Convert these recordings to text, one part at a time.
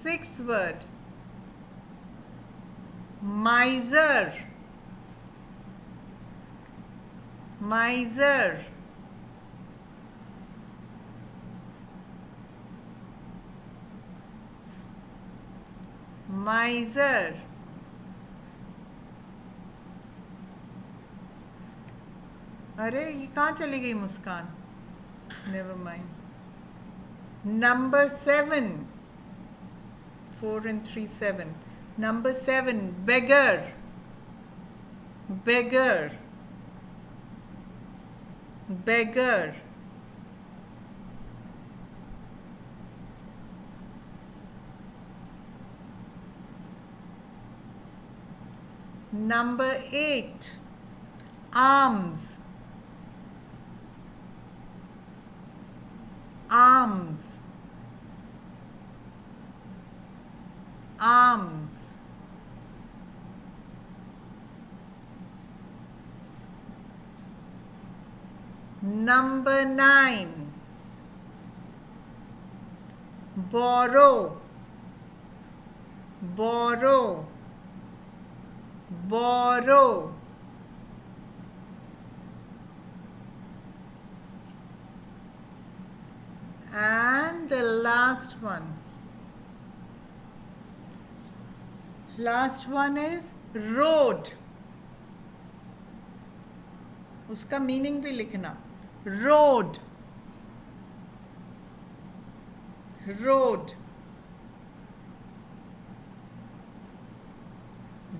Sixth word, miser. Miser. Miser. अरे ये कहाँ चली गई मुस्कान? Never mind. Number 7. 4 and 3, 7. Number 7, beggar. Beggar. Beggar. Number 8, arms. Arms. Arms. Number 9, borrow. Borrow. Borrow. And the last one. Last one is road. उसका meaning भी लिखना. Road. Road.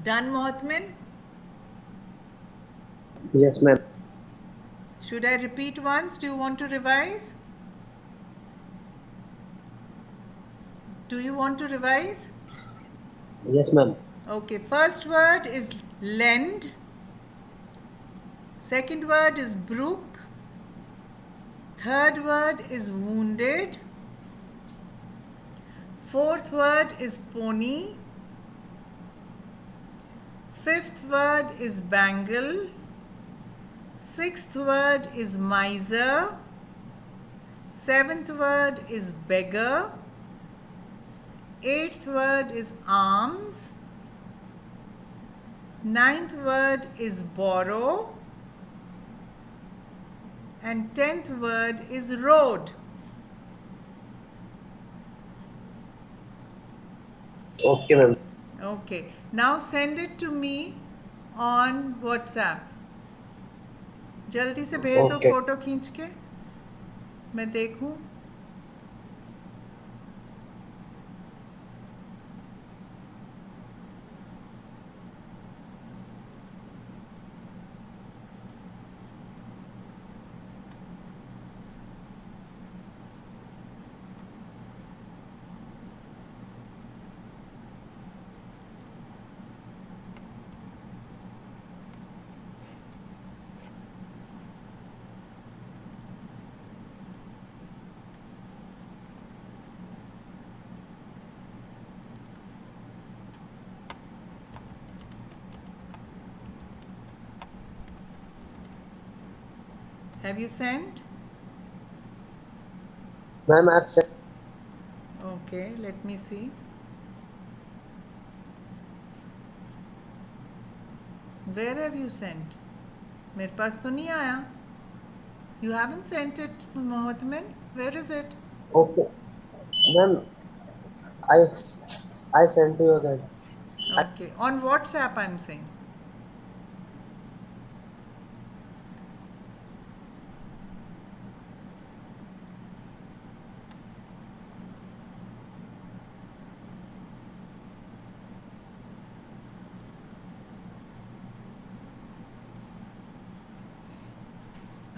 Done, Mohatmin? Yes, ma'am. Should I repeat once? Do you want to revise? Do you want to revise? Yes, ma'am. Okay, first word is lend. Second word is brook. Third word is wounded. Fourth word is pony. Fifth word is bangle. Sixth word is miser. Seventh word is beggar. Eighth word is arms. Ninth word is borrow. And 10th word is road. Okay, ma'am. Okay. Now send it to me on WhatsApp. जल्दी से भेज दो Okay. Photo खींच के, मैं देखूं. Have you sent? Ma'am, I have sent. Okay, let me see. Where have you sent? मेरे पास तो नहीं आया. You haven't sent it, Mohammed. Where is it? Okay. Ma'am, I sent you again. Okay, on WhatsApp I'm saying.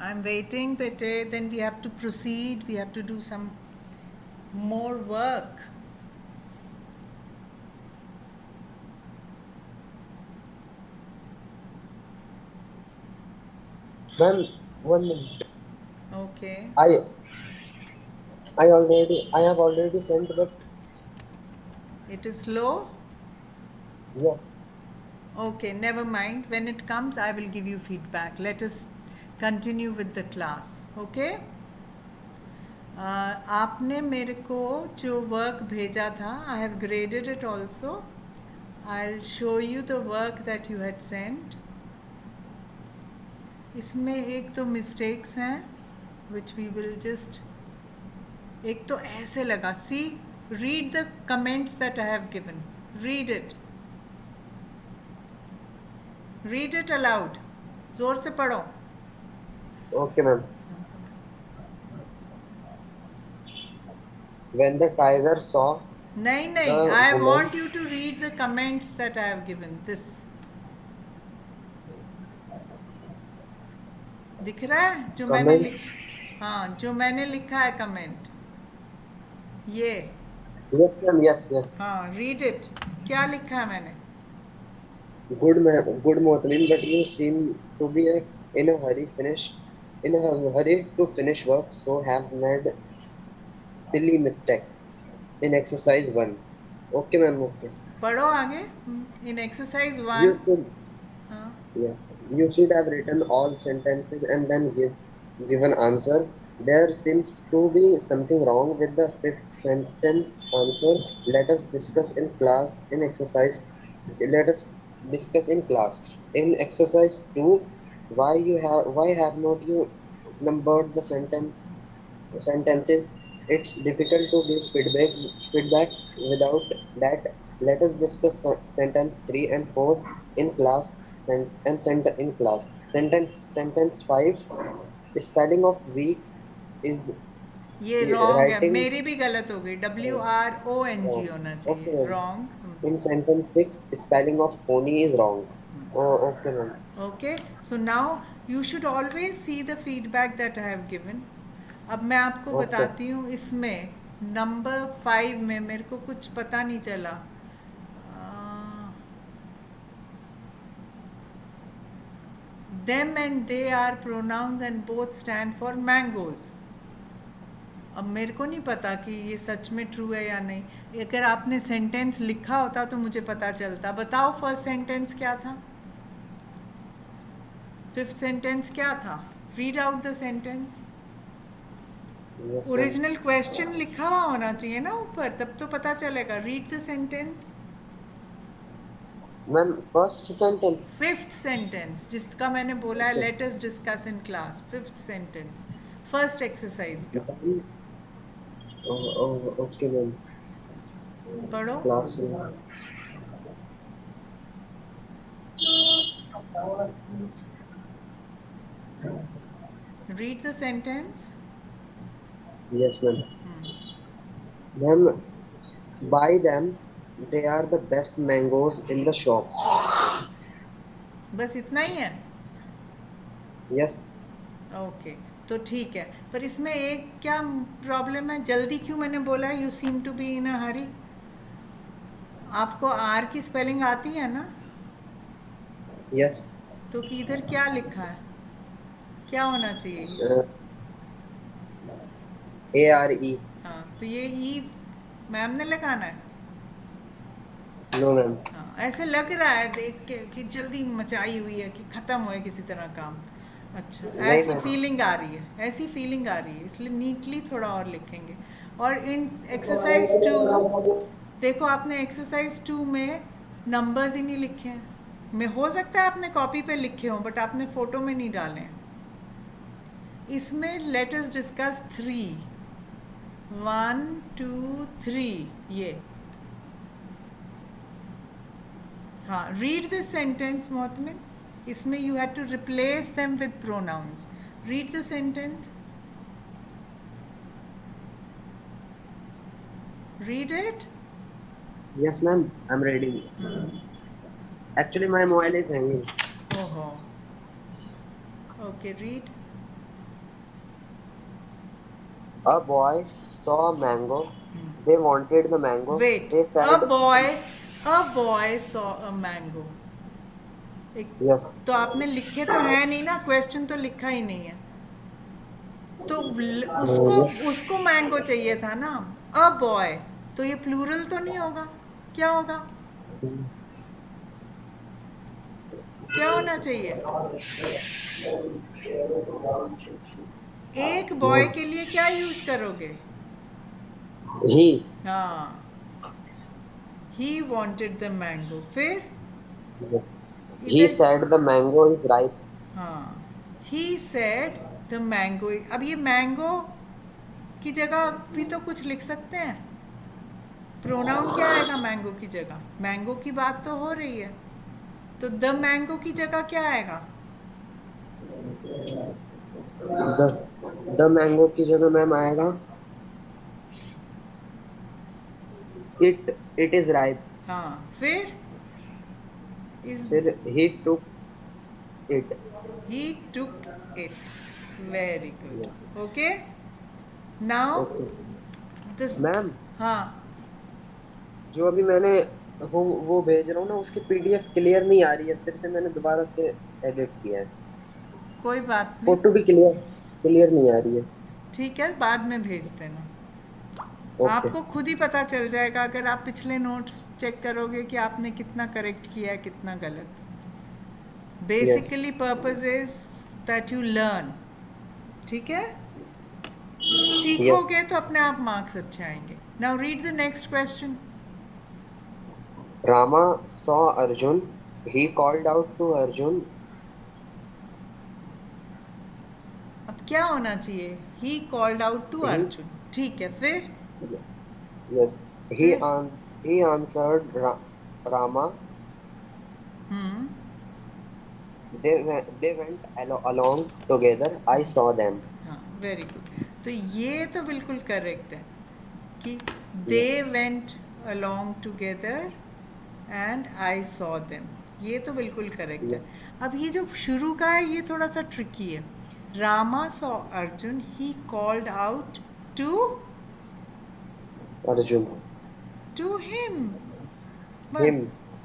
I'm waiting, Pete. Then we have to proceed. We have to do some more work. Ma'am, 1 minute. Okay. I have already sent, but It is slow? yes. Okay, never mind. When it comes, I will give you feedback. Let us continue with the class. Okay? आपने मेरे को जो work भेजा था, I have graded it also. I will show you the work that you had sent. इसमें एक तो mistakes हैं विच वी विल जस्ट. एक तो ऐसे लगा, see, read the comments that I have given. Read it. Read it aloud. जोर से पढ़ो. Okay, ma'am. When the tiger saw नहीं the नहीं, I woman, want you to read the comments that I have given. This दिख रहा है जो मैंने comment, हाँ, जो मैंने लिखा है कमेंट ये. yes, ma'am, yes. हाँ, रीड इट. क्या लिखा है मैंने? Good, ma'am, good, Motamin, but you seem to be in a hurry to finish work, so have made silly mistakes in exercise 1. Okay, ma'am, okay. पढ़ो आगे. इन exercise You 1. should, हाँ. yes, you should have written all sentences and then given answer. There seems to be something wrong with the fifth sentence answer. Let us discuss in class in exercise. Let us discuss in class. In exercise 2, why have not you numbered the sentences? It's difficult to give feedback without that. Let us discuss sentence 3 and 4 in class in class. Sentence 5, spelling of week is ये wrong है. writing मेरी भी गलत हो गई. WRONG wrong. होना चाहिए. Okay, ma'am. Wrong. In sentence 6, spelling of pony is wrong. Oh, okay, ma'am. Okay, so now you should always see the feedback that I have given. अब मैं आपको Okay. बताती हूँ. इसमें नंबर 5 में मेरे को कुछ पता नहीं चला. Them and they are pronouns and both stand for mangoes. अब मेरे को नहीं पता कि ये सच में ट्रू है या नहीं. अगर आपने सेंटेंस लिखा होता तो मुझे पता चलता. बताओ फर्स्ट सेंटेंस क्या था, फिफ्थ सेंटेंस क्या था. Read out the sentence. Yes, ma'am. Original question लिखा हुआ होना चाहिए ना ऊपर, तब तो पता चलेगा. Read the sentence. Ma'am, first sentence. Fifth sentence जिसका मैंने बोला है let us discuss in class. Fifth sentence first exercise का. Okay, ma'am. पढ़ो. Classroom. Read the sentence. Yes, ma'am. Ma'am, buy them. They are the best mangoes in the shops. बस इतना ही है. Yes. Okay, तो ठीक है. पर इसमें एक क्या प्रॉब्लम है, जल्दी क्यों मैंने बोला है. You seem to be in a hurry. आपको आर की स्पेलिंग आती है ना. Yes. तो कि इधर क्या लिखा है, क्या होना चाहिए. ARE. हाँ, तो ये ई मैम ने लगाना है. No, ma'am. हाँ, ऐसे लग रहा है देख के कि जल्दी मचाई हुई है कि ख़त्म होए किसी तरह काम. अच्छा, नहीं, ऐसी ma'am. फीलिंग आ रही है. ऐसी फीलिंग आ रही है, इसलिए नीटली थोड़ा और लिखेंगे. और इन एक्सरसाइज 2 देखो, आपने एक्सरसाइज 2 में नंबर्स ही नहीं लिखे हैं. मैं हो सकता है आपने कॉपी पे लिखे हों बट आपने फ़ोटो में नहीं डाले हैं. इसमें लेट अस डिस्कस 3. 1 2 3 ये. हाँ, रीड दिस सेंटेंस मोहतमिन. इसमें you have to replace them with pronouns. Read the sentence. Read it. Yes, ma'am. I'm reading. Actually, my mobile is hanging. ओहो. Okay, read. A boy saw a mango. They wanted the mango. Wait. They said, a boy saw a mango. yes. तो आपने लिखे तो है नहीं ना, question तो लिखा ही नहीं है. तो उसको मैंगो चाहिए था ना. अ बॉय, तो ये प्लूरल तो नहीं होगा. क्या होगा, क्या होना चाहिए. एक बॉय के लिए क्या यूज करोगे? ही हाँ, he wanted the mango. फिर he इधर said the mango is ripe. हाँ, he said the mango. अब ये मैंगो की जगह भी तो कुछ लिख सकते हैं. प्रोनाउन क्या आएगा मैंगो की जगह? मैंगो की बात तो हो रही है, तो द मैंगो की जगह क्या आएगा? द द मैंगो की जगह मैम आएगा इट इज राइप. हाँ, फिर इज फिर he took it. he took it. Very good. Yes. Okay. Now Okay. this. Ma'am हाँ, जो अभी मैंने वो भेज रहा हूँ ना, उसकी पीडीएफ क्लियर नहीं आ रही है, फिर से मैंने दोबारा से एडिट किया है. कोई बात नहीं. फोटो भी क्लियर क्लियर नहीं आ रही है. ठीक है, बाद में भेज देना. ओके. आपको खुद ही पता चल जाएगा अगर आप पिछले नोट्स चेक करोगे कि आपने कितना करेक्ट किया है, कितना गलत. Yes. Basically purpose is that you learn. ठीक है, यस. सीखोगे तो अपने आप मार्क्स अच्छे आएंगे. Now read the next question. Rama saw Arjun. He called out to Arjun. अब क्या होना चाहिए? He called out to He Arjun. ठीक है, फिर yes. फिर He answered Rama. Hmm, They went along together. I saw them. हाँ, वेरी गुड. तो ये तो बिल्कुल करेक्ट है कि they Yes. Went along together and I saw them. ये तो बिल्कुल करेक्ट है. Yes. अब ये जो शुरू का है ये थोड़ा सा ट्रिकी है. Rama saw Arjun, he called out to Arjun. To him. बस. Him.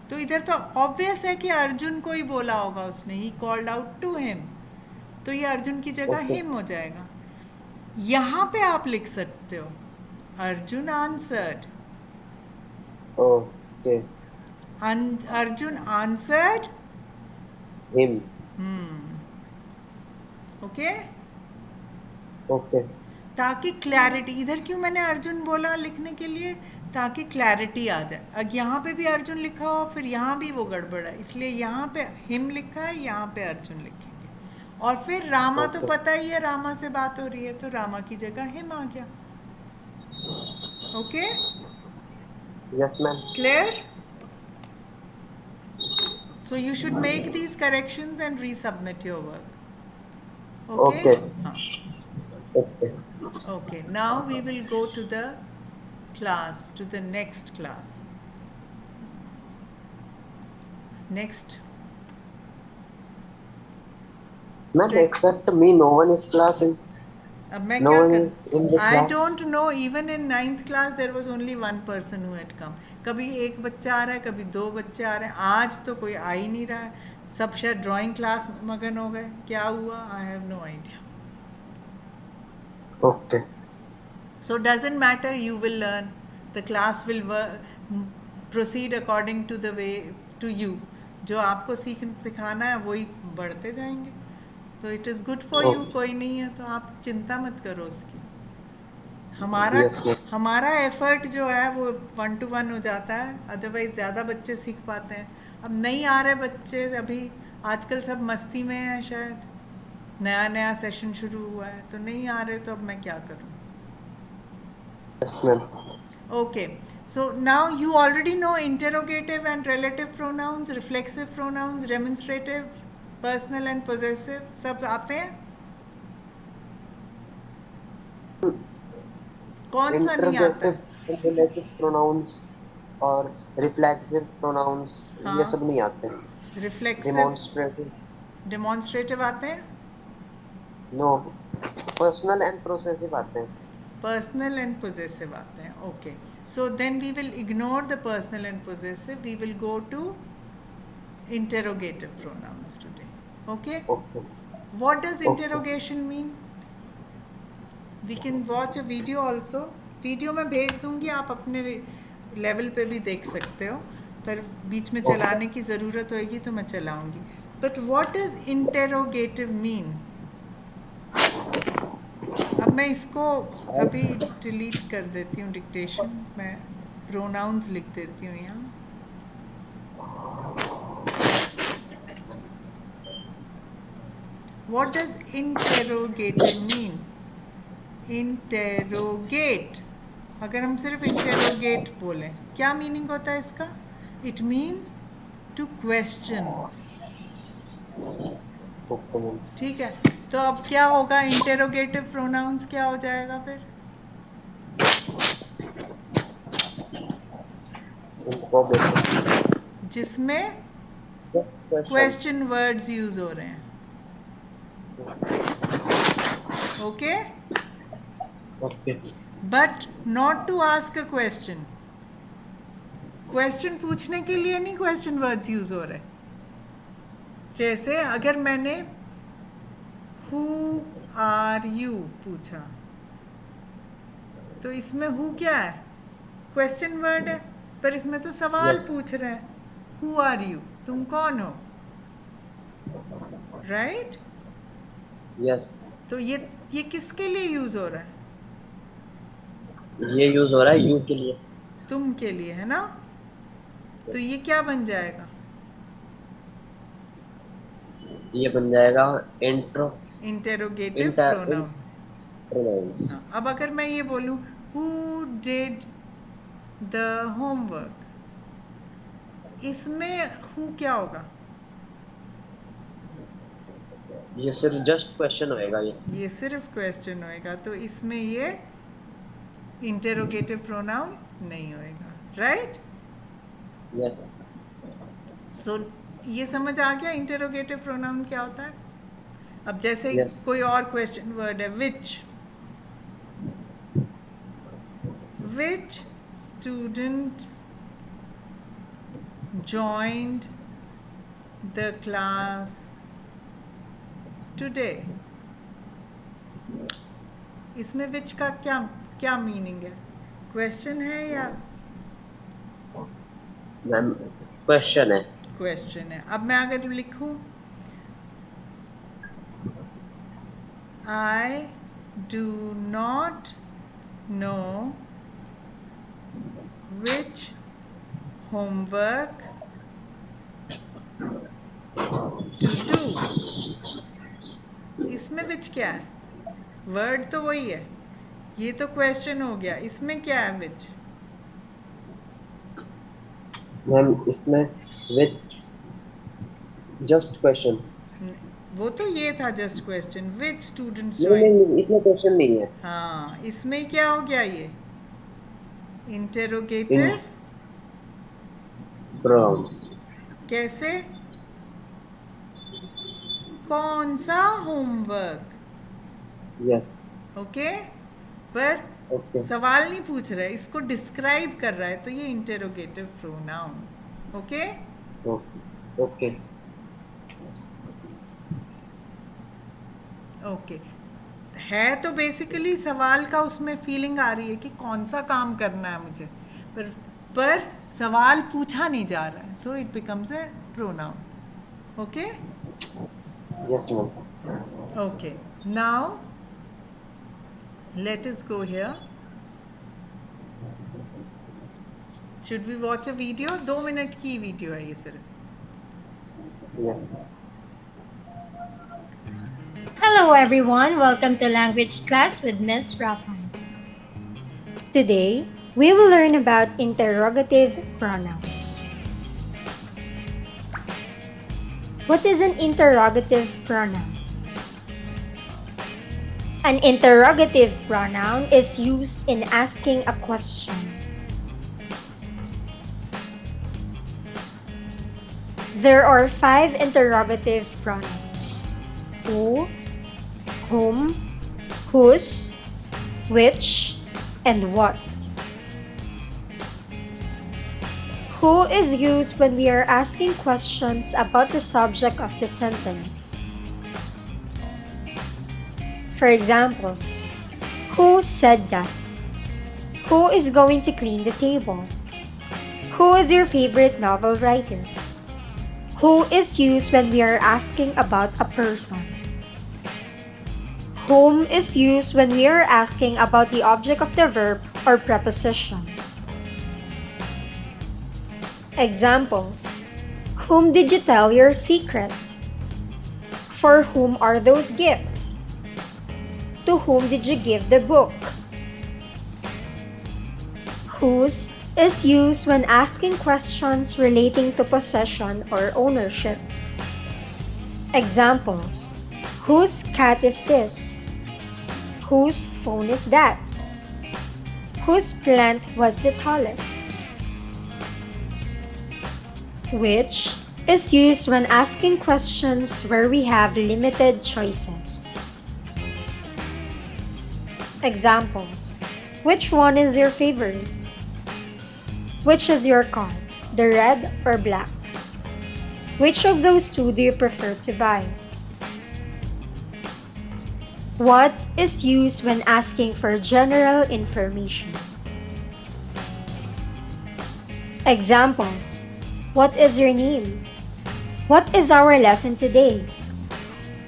तो इधर तो ऑब्वियस है कि अर्जुन को ही बोला होगा उसने. He called out to him, तो ये अर्जुन की जगह Okay. हिम हो जाएगा. यहाँ पे आप लिख सकते हो Arjun answered. Okay. Arjun answered. Him. Okay. Okay. ताकि क्लैरिटी, इधर क्यों मैंने अर्जुन बोला लिखने के लिए? ताकि क्लैरिटी आ जाए. अब यहाँ पे भी अर्जुन लिखा हो, फिर यहाँ भी वो गड़बड़ है, इसलिए यहाँ पे हिम लिखा है, यहाँ पे अर्जुन लिखेंगे. और फिर रामा तो Okay. पता ही है, रामा से बात हो रही है, तो रामा की जगह हिम आ गया. Okay, Yes, ma'am. Clear? So you should make these corrections and resubmit your work. Okay? Okay. हाँ. Okay. Okay. Now we will go to the class, to the next class. Next. Ma'am, except me, no one is class in. अब मैं No क्या one कर, is in the I class. Don't know. Even in 9th class there was only 1 person who had come. कभी एक बच्चा आ रहा है, कभी 2 बच्चे आ रहे हैं. आज तो कोई आ ही नहीं रहा है. सब शायद ड्राइंग क्लास में मगन हो गए. क्या हुआ? I have no idea. Okay. So doesn't matter, you will learn. The class will proceed according to the way to you. जो आपको सिखाना है वही बढ़ते जाएंगे. तो it is good for you. Okay. कोई नहीं है तो आप चिंता मत करो उसकी. हमारा Yes, ma'am. हमारा एफर्ट जो है वो 1 to 1 हो जाता है, अदरवाइज ज़्यादा बच्चे सीख पाते हैं. अब नहीं आ रहे बच्चे, अभी आजकल सब मस्ती में हैं, शायद नया नया सेशन शुरू हुआ है, तो नहीं आ रहे, तो अब मैं क्या करूँ? Yes, ma'am. Okay, so now you already know interrogative and relative pronouns, reflexive pronouns, demonstrative, personal and possessive. सब आते हैं? कौन सा नहीं आता? Interrogative and relative pronouns और reflexive pronouns हाँ. ये सब नहीं आते हैं. Reflexive, Demonstrative. demonstrative आते हैं? No. Personal and possessive आते हैं. Personal and possessive आते हैं. Okay, so then we will ignore the personal and possessive. We will go to interrogative pronouns today. Okay? Okay. What does Okay. interrogation mean? We can watch a video also. Video मैं भेज दूंगी, आप अपने level पे भी देख सकते हो, पर बीच में चलाने की ज़रूरत होएगी तो मैं चलाऊंगी. But what does interrogative mean? मैं इसको अभी डिलीट कर देती हूँ डिक्टेशन, मैं प्रोनाउंस लिख देती हूँ यहाँ. What does interrogative mean? Interrogate. अगर हम सिर्फ interrogate बोलें, क्या मीनिंग होता है इसका? It means to question. ठीक है, तो अब क्या होगा? इंटेरोगेटिव प्रोनाउंस क्या हो जाएगा फिर? जिसमें क्वेश्चन वर्ड्स यूज हो रहे हैं. Okay, but not to ask a question. Question पूछने के लिए नहीं क्वेश्चन वर्ड्स यूज हो रहे. जैसे अगर मैंने हु आर यू पूछा, तो इसमें हु क्या है? क्वेश्चन वर्ड है, पर इसमें तो सवाल पूछ रहे हैं. हु आर यू, तुम कौन हो? राइट? यस. तो ये किसके लिए यूज हो रहा है? ये यूज हो रहा है यू के लिए, तुम के लिए, है ना? तो ये क्या बन जाएगा? ये बन जाएगा इंटेरोगेटिव प्रोनाउन. प्रोनाउंस. अब अगर मैं ये बोलूं हु डिड द होमवर्क, इसमें हु क्या होगा? ये सिर्फ जस्ट क्वेश्चन होएगा. ये सिर्फ क्वेश्चन होएगा, तो इसमें ये इंटेरोगेटिव प्रोनाउन नहीं होएगा. राइट? यस. सो ये समझ आ गया इंटेरोगेटिव प्रोनाउन क्या होता है. अब जैसे कोई और क्वेश्चन वर्ड है, which students joined the class today. इसमें which का क्या मीनिंग है? क्वेश्चन है या मैम क्वेश्चन है. क्वेश्चन है. अब मैं अगर लिखूं I do not know which homework to do. इसमें which क्या है? वर्ड तो वही है, ये तो क्वेश्चन हो गया. इसमें क्या है which? मैम इसमें विच जस्ट क्वेश्चन. वो तो ये था जस्ट क्वेश्चन. विच स्टूडेंट्स नहीं, इसमें क्वेश्चन नहीं है. हाँ, इसमें क्या हो गया? ये इंटेरोगेटिव प्रोनाउंस. कैसे? कौन सा होमवर्क? यस. ओके, पर सवाल नहीं पूछ रहा है, इसको डिस्क्राइब कर रहा है, तो ये interrogative pronoun. Okay. Okay. Okay, है तो बेसिकली सवाल का उसमें फीलिंग आ रही है कि कौन सा काम करना है मुझे, पर सवाल पूछा नहीं जा रहा है, so it becomes a pronoun. Okay. Yes ma'am. Okay, now let us go here. Should we watch a video? 2 minute की वीडियो है ये सिर्फ. Yes. Hello everyone, welcome to language class with Miss Rapan. Today, we will learn about interrogative pronouns. What is an interrogative pronoun? An interrogative pronoun is used in asking a question. There are 5 interrogative pronouns: who, whom, whose, which, and what. Who is used when we are asking questions about the subject of the sentence. For examples, who said that? Who is going to clean the table? Who is your favorite novel writer? Who is used when we are asking about a person. Whom is used when we are asking about the object of the verb or preposition. Examples: whom did you tell your secret? For whom are those gifts? To whom did you give the book? Whose is used when asking questions relating to possession or ownership. Examples: whose cat is this? Whose phone is that? Whose plant was the tallest? Which is used when asking questions where we have limited choices. Examples: which one is your favorite? Which is your car, the red or black? Which of those two do you prefer to buy? What is used when asking for general information. Examples: what is your name? What is our lesson today?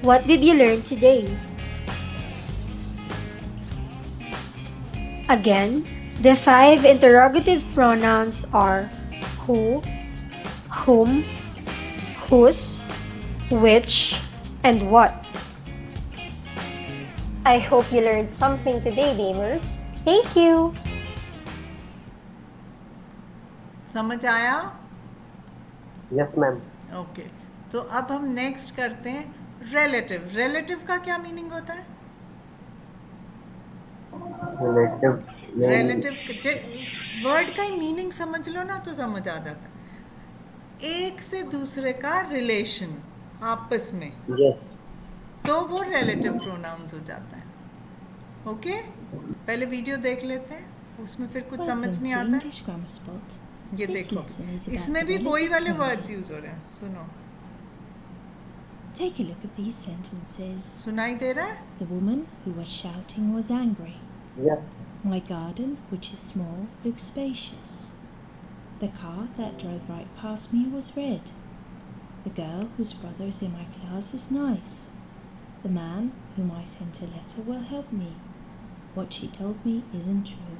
What did you learn today? Again, the 5 interrogative pronouns are who, whom, whose, which, and what. I hope you learned something today, gamers. Thank you! समझ आया? Yes ma'am. Okay, तो अब हम next करते हैं relative. Relative का क्या meaning होता है? रिलेटिव वर्ड का ही मीनिंग समझ लो ना तो समझ आ जाता है। एक से दूसरे का रिलेशन आपस में, तो वो रिलेटिव प्रोनाउंस हो जाता है। ओके, पहले वीडियो देख लेते हैं, उसमें फिर कुछ समझ नहीं आता है। ये देखो, इसमें भी वही वाले वर्ड्स यूज हो रहे हैं। सुनो, Take a look at these sentences. सुनाई दे रहा है? The woman who was shouting was angry. Yes. My garden, which is small, looks spacious. The car that drove right past me was red. The girl whose brother is in my class is nice. The man whom I sent a letter will help me. What she told me isn't true.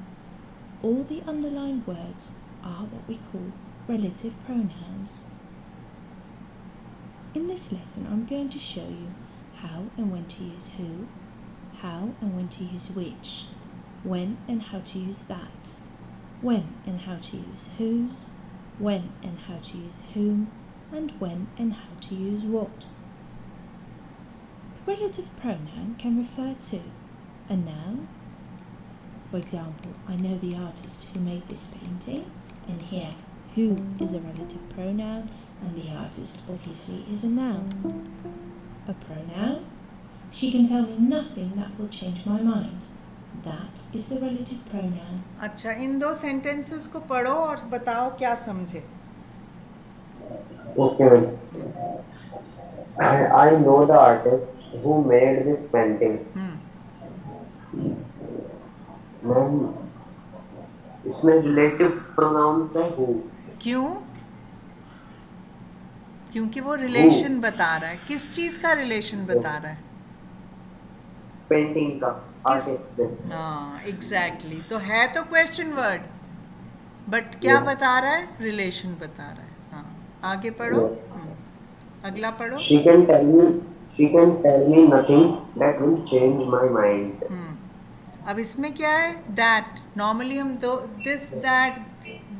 All the underlined words are what we call relative pronouns. In this lesson, I'm going to show you how and when to use who, how and when to use which, when and how to use that, when and how to use whose, when and how to use whom, and when and how to use what. The relative pronoun can refer to a noun. For example, I know the artist who made this painting, and here who is a relative pronoun and the artist obviously is a noun. A pronoun, she can tell me nothing that will change my mind. That is the relative pronoun. अच्छा, इन दो sentences को पढ़ो और बताओ क्या समझे। Okay. I know the artist who made this painting. Ma'am, इसमें relative pronouns है who. क्यों? क्योंकि वो रिलेशन बता रहा है। किस चीज का रिलेशन बता रहा है? पेंटिंग का, आर्टिस्ट से। हाँ, एग्जैक्टली। तो है तो क्वेश्चन वर्ड, बट क्या बता रहा है? रिलेशन बता रहा है। हाँ, आगे पढ़ो। अगला पढ़ो। She can tell me nothing that will change my mind. अब इसमें क्या है? दैट। नॉर्मली हम दो दिस दैट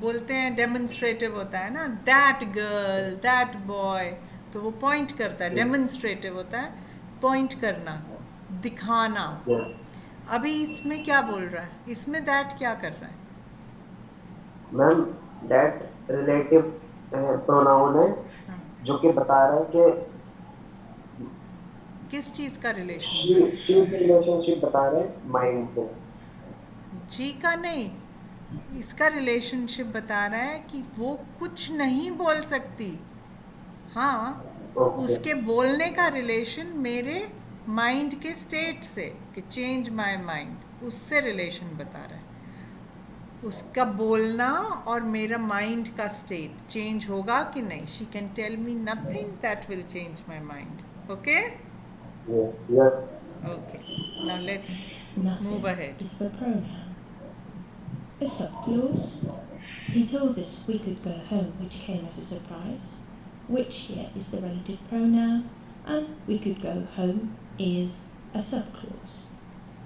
बोलते हैं, डेमोन्स्ट्रेटिव होता है ना, दैट गर्ल, दैट बॉय, तो वो पॉइंट करता है। डेमोन्स्ट्रेटिव होता है पॉइंट करना, दिखाना। Yes. अभी इसमें क्या बोल रहा है? इसमें दैट क्या कर रहा है? मैम, दैट रिलेटिव प्रोनाउन है जो कि बता रहा है कि किस चीज का रिलेशन? रिलेशनशिप बता रहा है माइंड से। जी का नहीं, इसका रिलेशनशिप बता रहा है कि वो कुछ नहीं बोल सकती। हाँ, उसके बोलने का रिलेशन मेरे माइंड के स्टेट से, कि चेंज माय माइंड, उससे रिलेशन बता रहा है। उसका बोलना और मेरा माइंड का स्टेट चेंज होगा कि नहीं। She can tell me nothing that will change my mind. Okay? Yes. Okay. Now let's Nothing move ahead. is the pronoun. A subclause. He told us we could go home, which came as a surprise. Which here is the relative pronoun, and we could go home is a subclause.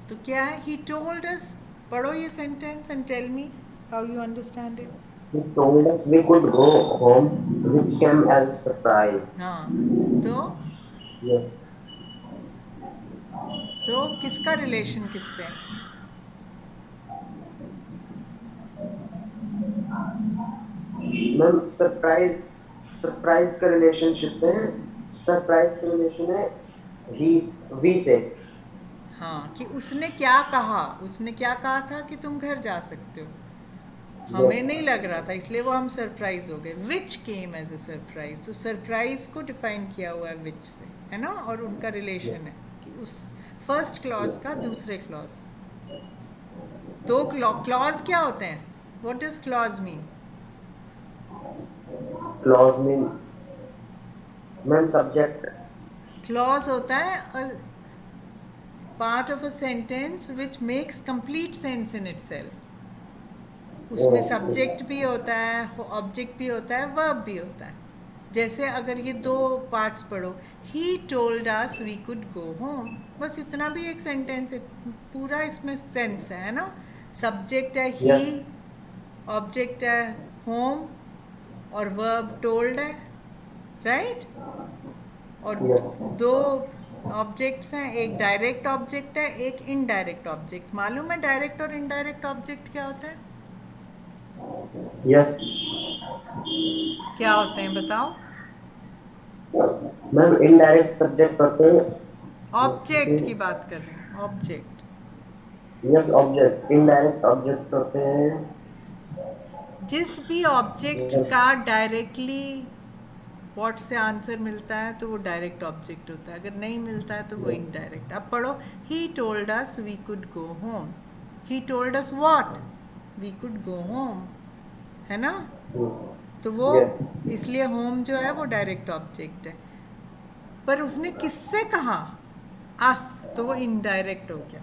तो क्या है? He told us. पढ़ो ये sentence and tell me how you understand it. He told us we could go home, which came as a surprise. हाँ. तो Yes. so किसका relation किससे? Ma'am surprise का रिलेशनशिप है, सरप्राइज का रिलेशन है वी से. हाँ, कि उसने क्या कहा था कि तुम घर जा सकते हो. हमें नहीं लग रहा था, इसलिए वो हम सरप्राइज हो गए. विच केम एज अ सरप्राइज. तो सरप्राइज को डिफाइन किया हुआ है विच से, है ना, और उनका रिलेशन है कि उस फर्स्ट क्लॉज का दूसरे क्लॉज. दो क्लॉज क्या होते हैं? What does clause mean? Clause mean ma'am subject. Clause होता है part of a sentence which makes complete sense in itself. उसमें सब्जेक्ट भी होता है, ऑब्जेक्ट भी होता है, वर्ब भी होता है. जैसे अगर ये दो पार्ट्स पढ़ो, he told us we could go home, बस इतना भी एक सेंटेंस है, पूरा इसमें सेंस है ना. सब्जेक्ट है ही, ऑब्जेक्ट है होम, और वर्ब टोल्ड है, राइट. और दो ऑब्जेक्ट्स हैं, एक डायरेक्ट ऑब्जेक्ट है, एक इनडायरेक्ट ऑब्जेक्ट. मालूम है डायरेक्ट और इनडायरेक्ट ऑब्जेक्ट क्या होता है? यस क्या होते हैं बताओ? मैम इनडायरेक्ट सब्जेक्ट होते हैं. ऑब्जेक्ट की बात कर रहे हैं, object. Yes object. Indirect object होते हैं जिस भी ऑब्जेक्ट का डायरेक्टली व्हाट से आंसर मिलता है तो वो डायरेक्ट ऑब्जेक्ट होता है, अगर नहीं मिलता है तो वो इनडायरेक्ट. अब पढ़ो, he told us we could go home. He told us what? We could go home, है ना. तो वो इसलिए होम जो है वो डायरेक्ट ऑब्जेक्ट है. पर उसने किससे कहा? अस, तो वो इनडायरेक्ट हो गया.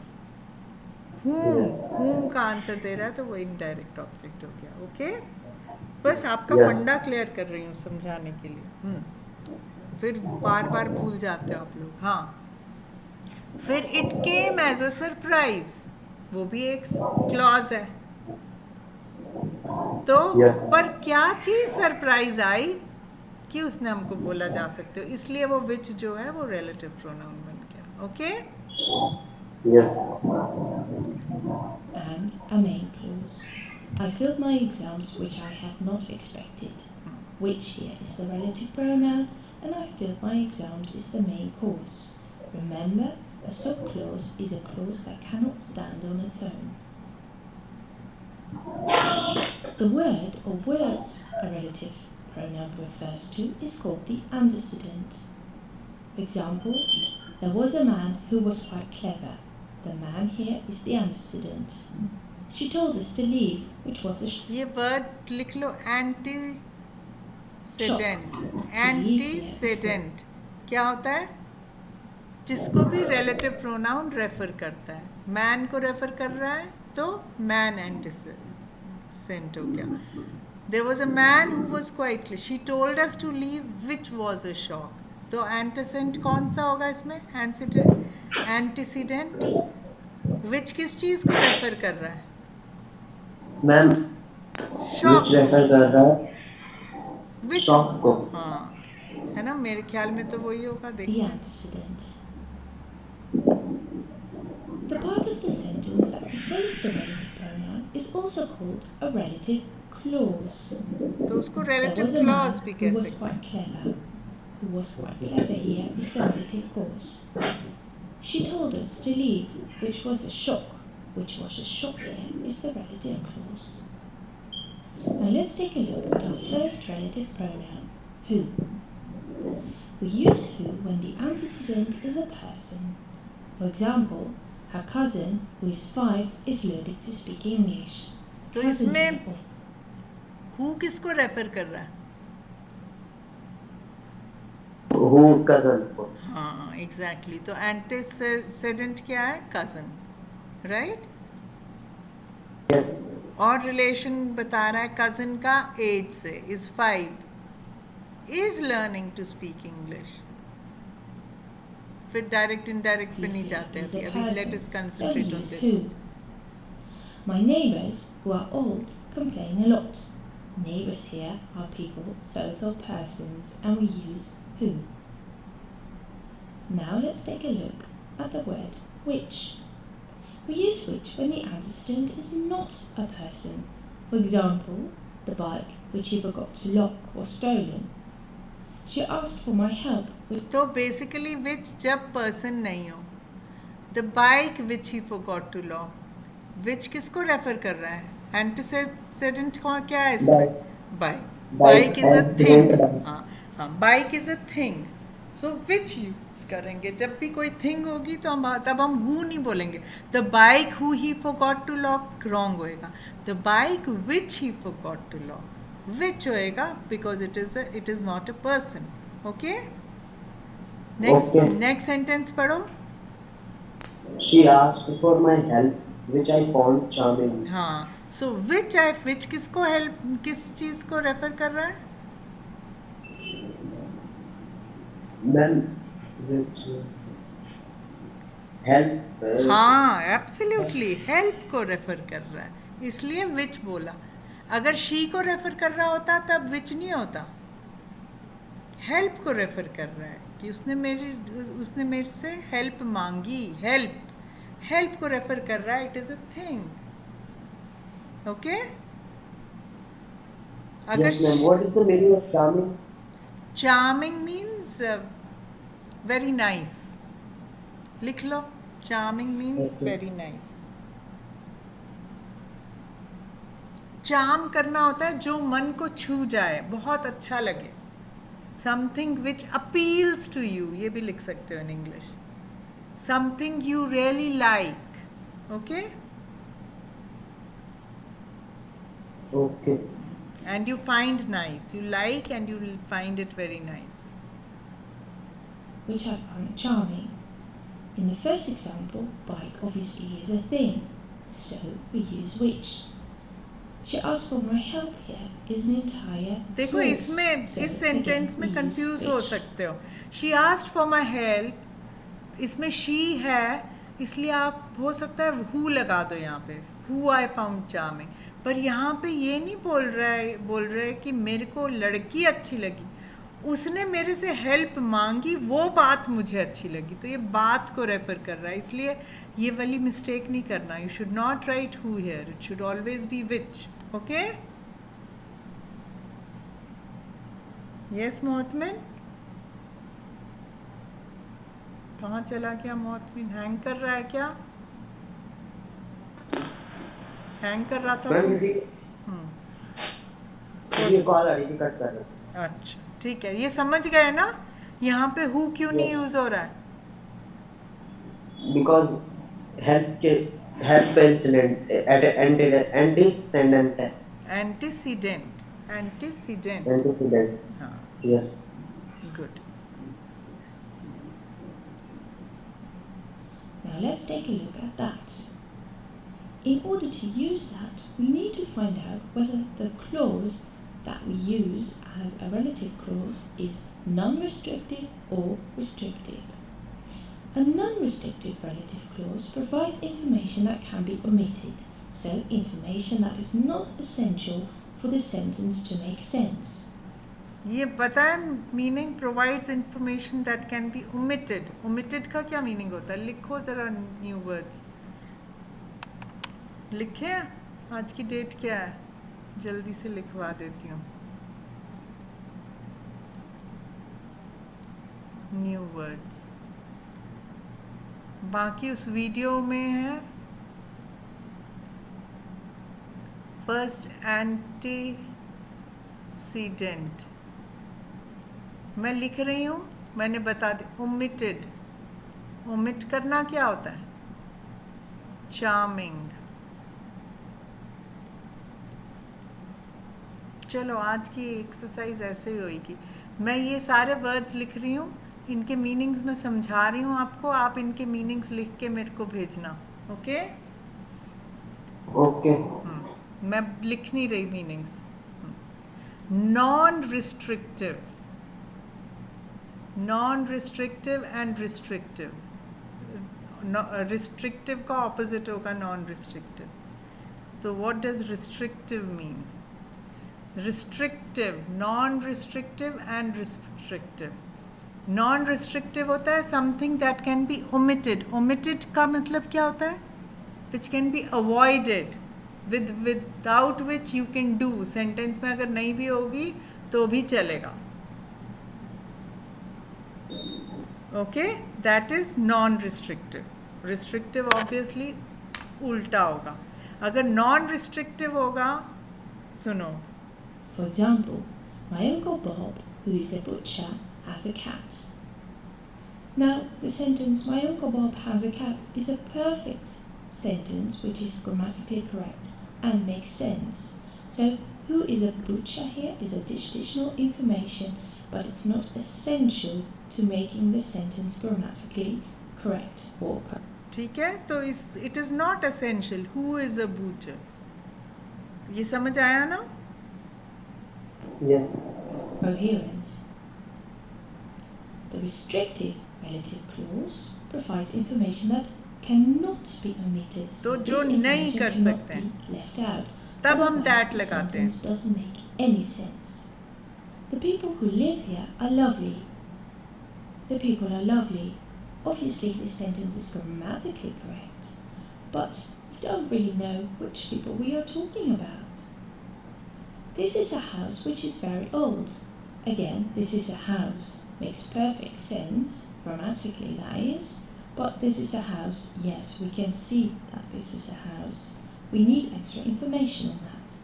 whom का आंसर दे रहा है तो वो इनडायरेक्ट ऑब्जेक्ट हो गया. ओके, बस आपका फंडा क्लियर कर रही हूँ समझाने के लिए. फिर बार बार भूल जाते हो आप लोग. हाँ, फिर it came as a surprise, वो भी एक क्लॉज है. तो पर क्या चीज सरप्राइज आई कि उसने हमको बोला जा सकते हो, इसलिए वो विच जो है वो रिलेटिव प्रोनाउन बन गया. Okay. And a main clause. I filled my exams which I had not expected. Which here is the relative pronoun, and I filled my exams is the main cause. Remember, a subclause is a clause that cannot stand on its own. The word or words a relative pronoun refers to is called the antecedent. For example, there was a man who was quite clever. The man here is the antecedent. She told us to leave, which was a ये word लिख लो, antecedent. Antecedent क्या होता है? जिसको भी relative pronoun refer करता है. Man को रेफर कर रहा है तो मैन एंटीसीडेंट हो गया. There was a man who was quite clear. She told us to leave which was a shock. तो एंटीसेंट कौन सा होगा इसमें? एंटीसीडेंट. विच किस चीज को रेफर कर रहा है? मैम शॉक रेफर कर रहा है विच. शॉक को. हाँ, है ना, मेरे ख्याल में तो वही होगा. the देखो, antecedent. The part of the sentence that contains the relative pronoun is also called a relative clause. तो उसको There relative was a clause man भी who कह was सकते हैं. quite clever. Who was quite clever here is the relative clause. She told us to leave, which was a shock. Which was a shock here is the relative clause. Now let's take a look at our first relative pronoun, who. We use who when the antecedent is a person. For example, her cousin, who is 5, is learning to speak English. तो Cousin इसमें here of who किसको refer कर रहा है? Who cousin को. हाँ exactly तो antecedent क्या है कज़न राइट Yes. और रिलेशन बता रहा है कज़न का एज से is 5 is learning to speak English फिर डायरेक्ट इनडायरेक्ट पे नहीं This जाते is a अभी let us person, so concentrate on use this who. My neighbours, who are old, complain a lot. Neighbours here are people, so persons, and we use who. Now let's take a look at the word which. We use which when the antecedent is not a person. For example, the bike which he forgot to lock was stolen. She asked for my help with तो basically which जब person नहीं हो the bike which he forgot to lock which किसको refer कर रहा है एंटीसेडेंट को क्या है इसमें bike bike is a thing हाँ हाँ bike is a thing so which use करेंगे जब भी कोई थिंग होगी तो हम तब हम हु नहीं बोलेंगे the bike who he forgot to lock wrong होएगा the bike which he forgot to lock which होएगा because it is not a person okay Okay. Next sentence पढ़ो She asked for my help, which I found charming. हाँ सो विच किसको help किस चीज को refer कर रहा है Then, which help. हाँ एब्सोल्युटली हेल्प को रेफर कर रहा है इसलिए विच बोला अगर शी को रेफर कर रहा होता तब विच नहीं होता हेल्प को रेफर कर रहा है कि उसने मेरे से हेल्प मांगी हेल्प को रेफर कर रहा है it is a thing okay अगर Yes, ma'am. What is the meaning of charming? Charming means very nice लिख लो charming means Okay. Very nice charm करना होता है जो मन को छू जाए बहुत अच्छा लगे something which appeals to you ये भी लिख सकते हो in English something you really like okay Okay. and you find nice you like and you will find it very nice which I found charming. In the first example, bike obviously is a thing, so we use which. She asked for my help here is an entire देखो clause, इसमें so इस sentence again, में we use confuse हो which. सकते हो she asked for my help इसमें she है इसलिए आप हो सकता है हु लगा दो यहाँ पे हु आई फाउंड चार्मिंग पर यहाँ पे ये नहीं बोल रहे कि मेरे को लड़की अच्छी लगी उसने मेरे से हेल्प मांगी वो बात मुझे अच्छी लगी तो ये बात को रेफर कर रहा है इसलिए ये वाली मिस्टेक नहीं करना you should not write who here it should always be which okay yes Mohtamin कहाँ चला गया मोहतमिन हैंग कर रहा है क्या हैंग कर रहा था मैम फोन? किसी कॉल आ रही थी कट कर रहा अच्छा ठीक है ये समझ गए ना यहाँ पे हु क्यों नहीं Yes. यूज हो रहा है because help incident at antecedent antecedent antecedent. हाँ Yes. Good Now let's take a look at that. In order to use that, we need to find out whether the clause that we use as a relative clause is non-restrictive or restrictive. A non-restrictive relative clause provides information that can be omitted, so information that is not essential for the sentence to make sense. ये पता है meaning provides information that can be omitted का क्या meaning होता है लिखो ज़रा new words लिखे आज की डेट क्या है जल्दी से लिखवा देती हूँ न्यू वर्ड्स बाकी उस वीडियो में है फर्स्ट एंटीसीडेंट मैं लिख रही हूँ मैंने बता दी ओमिट करना क्या होता है चार्मिंग चलो आज की एक्सरसाइज ऐसे ही होगी मैं ये सारे वर्ड्स लिख रही हूँ इनके मीनिंग्स मैं समझा रही हूँ आपको, आप इनके मीनिंग्स लिख के मेरे को भेजना, ओके? ओके। मैं लिख नहीं रही meanings. Non restrictive, non restrictive and restrictive. Restrictive का ऑपोजिट होगा non restrictive. So what does restrictive mean? Restrictive, non restrictive and restrictive. Non restrictive होता है something that can be omitted. Omitted का मतलब क्या होता है? Which can be avoided, without which you can do. Sentence में अगर नहीं भी होगी तो भी चलेगा, okay? That is non restrictive. Restrictive obviously उल्टा होगा। अगर नॉन रिस्ट्रिक्टिव होगा, सुनो, For example, my Uncle Bob, who is a butcher, has a cat. Now, the sentence, my Uncle Bob has a cat, is a perfect sentence which is grammatically correct and makes sense. So, who is a butcher here is additional information, but it's not essential to making the sentence grammatically correct or correct. ठीक है? तो it is not essential. Who is a butcher, ये समझ आया ना? Yes. Coherence. The restrictive relative clause provides information that cannot be omitted. तो So जो this नहीं information कर cannot सकते हैं, be left out. तब हम Otherwise, that the लगाते हैं। sentence doesn't make any sense. The people who live here are lovely. The people are lovely. Obviously, this sentence is grammatically correct, but we don't really know which people we are talking about. This is a house which is very old. Again, this is a house. Makes perfect sense, grammatically that is. But this is a house. Yes, we can see that this is a house. We need extra information on that.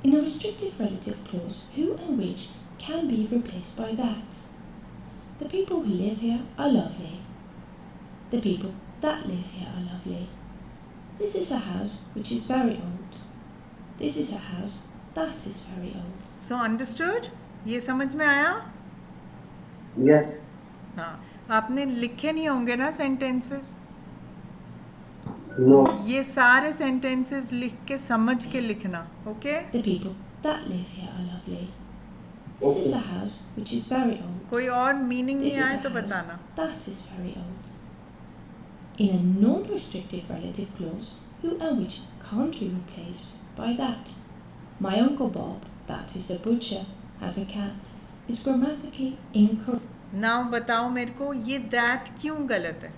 In a restrictive relative clause, who and which can be replaced by that. The people who live here are lovely. The people that live here are lovely. This is a house which is very old. This is a house that is very old. So understood? ये समझ में आया? Yes. हाँ, आपने लिखे नहीं होंगे ना सेंटेंसेस? नो। ये सारे सेंटेंसेस लिख के समझ के लिखना, okay? The people that live here are lovely. This is a house which is very old. कोई और मीनिंग This नहीं is आए a तो house बताना। that is very old. In a non-restrictive relative clause, who and which can't be replaced by that. My Uncle Bob, that is a butcher, has a cat, is grammatically incorrect. Now बताओ मेरे को, ये that क्यों गलत है?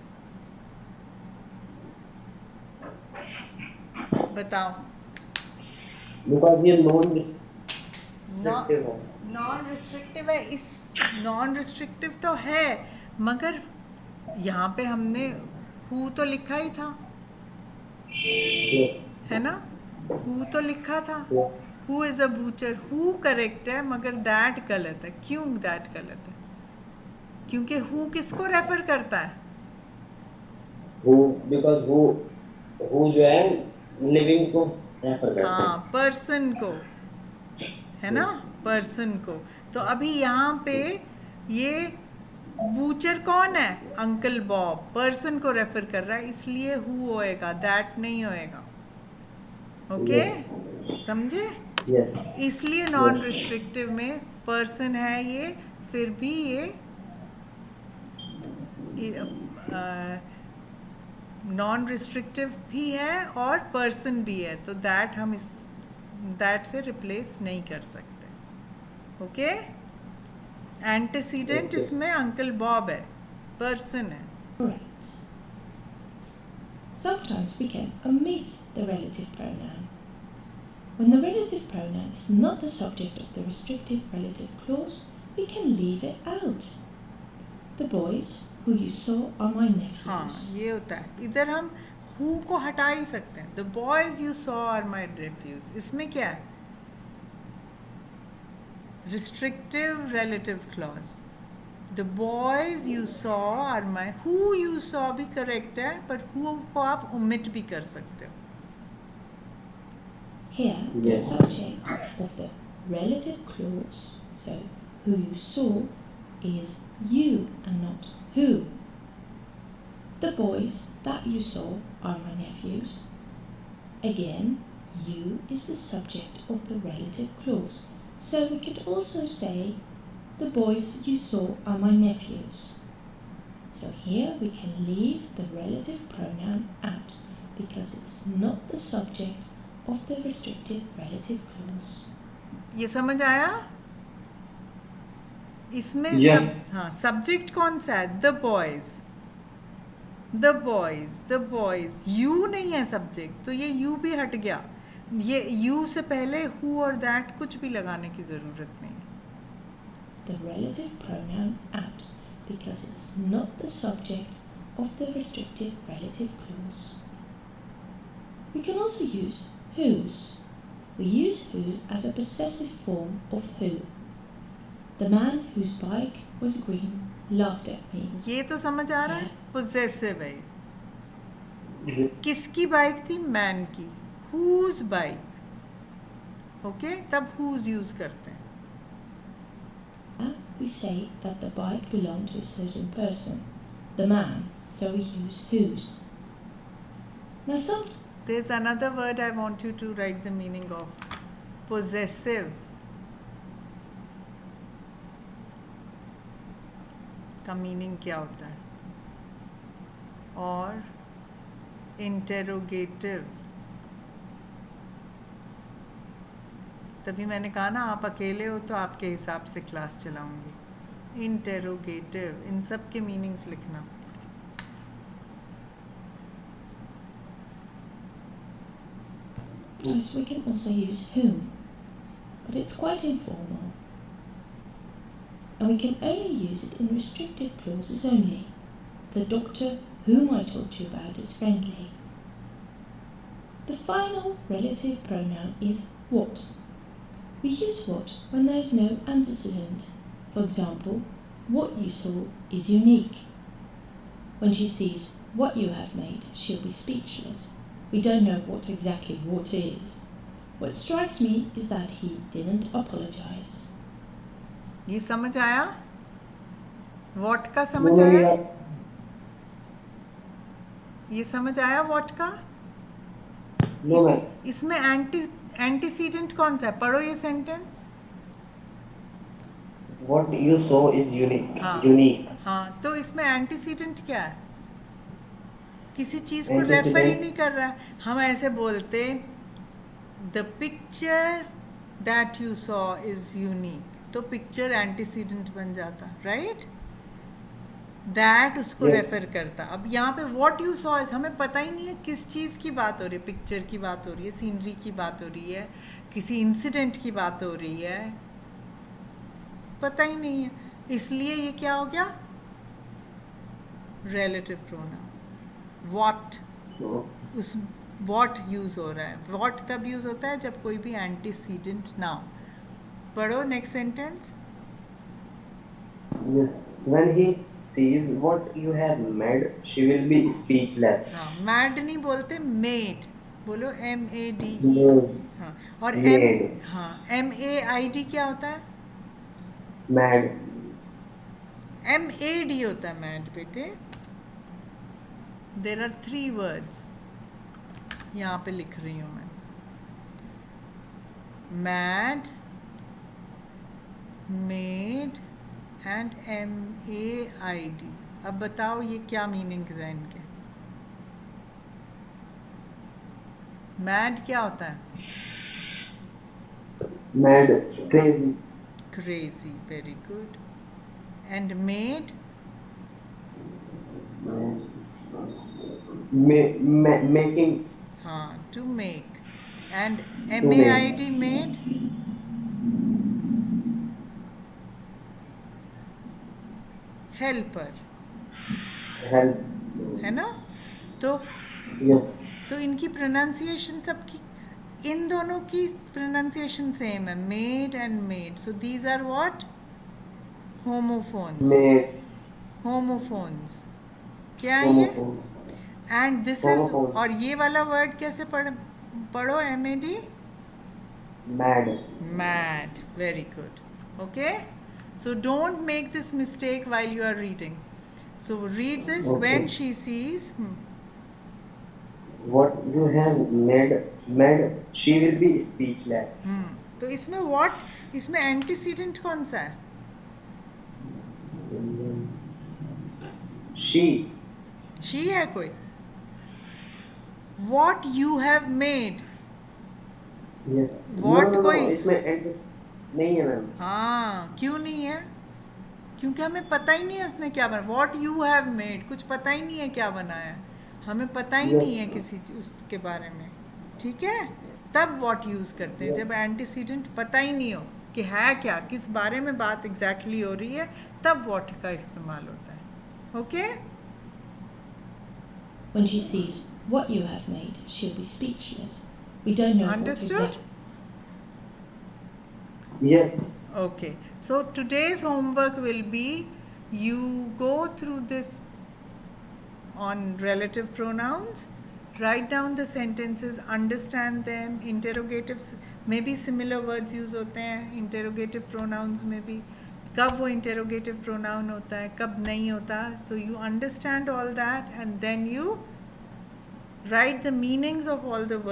बताओ। Because ये non restrictive है। नॉन रिस्ट्रिक्टिव है। इस नॉन रिस्ट्रिक्टिव तो है, मगर यहाँ पे हमने हु तो लिखा ही था, यस। है ना? हु तो लिखा था। Who is a butcher, who correct है, मगर दैट गलत है। क्यों दैट गलत है? क्योंकि हु किसको रेफर करता है? हु, बिकॉज हु जो है लिविंग को रेफर करता है। हाँ, पर्सन को, है ना? पर्सन को। तो अभी यहाँ पे ये बूचर कौन है? अंकल बॉब, पर्सन को रेफर कर रहा है, इसलिए हु होएगा, दैट नहीं होएगा, ओके? समझे? यस। इसलिए नॉन रिस्ट्रिक्टिव में पर्सन है ये, फिर भी ये नॉन रिस्ट्रिक्टिव भी है और पर्सन भी है, तो दैट हम इस दैट से रिप्लेस नहीं कर सकते, ओके? Antecedent Okay. इसमें अंकल बॉब है, पर्सन है। Correct. Sometimes we can omit the relative pronoun. When the relative pronoun is not the subject of the restrictive relative clause, we can leave it out. The boys who you saw are my nephews. हाँ, ये होता है। इधर हम who co हटा ही सकते हैं। The boys you saw are my nephews, इसमें क्या है? Restrictive relative clause. The boys you saw are my, who you saw भी करेक्ट है, पर हु को आप ओमिट भी कर सकते हो। Here, the Yes. subject of the relative clause, so who you saw, is you and not who. The boys that you saw are my nephews. Again, you is the subject of the relative clause, so we could also say, the boys you saw are my nephews. So here we can leave the relative pronoun out because it's not the subject of the restrictive relative clause. ये समझ आया? इसमें Yes. हाँ, subject कौन सा है? The boys, the boys, the boys. You नहीं है सब्जेक्ट, तो ये यू भी हट गया. ये यू से पहले हु और दैट कुछ भी लगाने की ज़रूरत नहीं. The relative pronoun out because it's not the subject of the restrictive relative clause. We can also use whose. We use whose as a possessive form of who. The man whose bike was green laughed at me. ये तो समझ आ रहा है? Possessive है. किसकी bike थी? Man की. Whose bike. Okay, तब हुज यूज करते हैं. We say that the bike belonged to a certain person, the man, so we use whose. Now There's another word I want you to write the meaning of. Possessive. का meaning क्या होता है? और interrogative. तभी मैंने कहा ना, आप अकेले हो तो आपके हिसाब से क्लास चलाऊंगी. इंटेरोगेटिव, इन सब के मीनिंग्स लिखना. we can also use whom, but it's quite informal. And we can only use it in restrictive clauses only. The doctor whom I told you about is friendly. The final relative pronoun is what. We use what when there is no antecedent. For example, what you saw is unique. When she sees what you have made, she'll be speechless. We don't know what exactly what is. What strikes me is that he didn't apologize. ये समझ आया? What का समझ आया? ये समझ आया what का? इसमें एंटीसीडेंट कौन सा है? पढ़ो ये sentence. What you saw is unique. हाँ. Unique. हाँ, तो इसमें एंटीसीडेंट क्या है? किसी चीज को रेफर ही नहीं कर रहा. हम ऐसे बोलते, the picture that you saw is unique, तो पिक्चर एंटीसीडेंट बन जाता, राइट? दैट उसको रेफर करता. अब यहाँ पे व्हाट यू सॉ इज, हमें पता ही नहीं है किस चीज़ की बात हो रही है. पिक्चर की बात हो रही है, सीनरी की बात हो रही है, किसी इंसिडेंट की बात हो रही है, पता ही नहीं है. इसलिए ये क्या हो गया? Relative pronoun. व्हाट, उस व्हाट यूज़ हो रहा है. व्हाट तब यूज़ होता है जब कोई भी एंटीसीडेंट ना हो. पढ़ो next sentence. Yes. When he sees what you have made, she will be speechless. हाँ, मैड नहीं बोलते, मेड बोलो. MAD. हाँ, और Made. हाँ, MAID क्या होता है? Mad. MAD होता है मैड बेटे. There are 3 words. यहाँ पे लिख रही हूँ मैं. Mad, made and MAID. अब बताओ ये क्या मीनिंग है इनके? मैड क्या होता है? Mad. Crazy. Crazy. Very good. And made? Making. हाँ, to make. And To make. MAID made? Helper, Help. है ना? तो Yes. तो इनकी प्रोनाउंसिएशन सबकी, इन दोनों की प्रोनाउंसिएशन सेम है, made and made. So these are what? Homophones. Made. Homophones. क्या है ये? Homophones. And this is, Homophones. और ये वाला वर्ड कैसे पढ़ो? MAD. Mad. Mad. Very good. Okay, So don't make this mistake while you are reading. So read this. Okay. When she sees. What you have made, she will be speechless. तो इसमें what, इसमें antecedent कौन सा है? She. She है कोई? What you have made. Yes. What no, कोई? इसमें end नहीं है मैम. हाँ, क्यों नहीं है? क्योंकि हमें पता ही नहीं है उसने क्या बना. What you have made, कुछ पता ही नहीं है क्या बनाया है. हमें पता ही Yes. नहीं है किसी उसके बारे में. ठीक है? तब what यूज़ करते हैं Yes. जब एंटीसीडेंट पता ही नहीं हो कि है क्या, किस बारे में बात एग्जैक्टली हो रही है, तब what का इस्तेमाल होता है. Okay? When she sees what you have made, she'll be speechless. We don't know Understood? Yes. Okay. So today's homework will be you go through this on relative pronouns, write down the sentences, understand them. Interrogatives में भी similar words use होते हैं. Interrogative pronouns में भी कब वो interrogative pronoun होता है, कब नहीं होता. So you understand all that and then you write the meanings of all the words.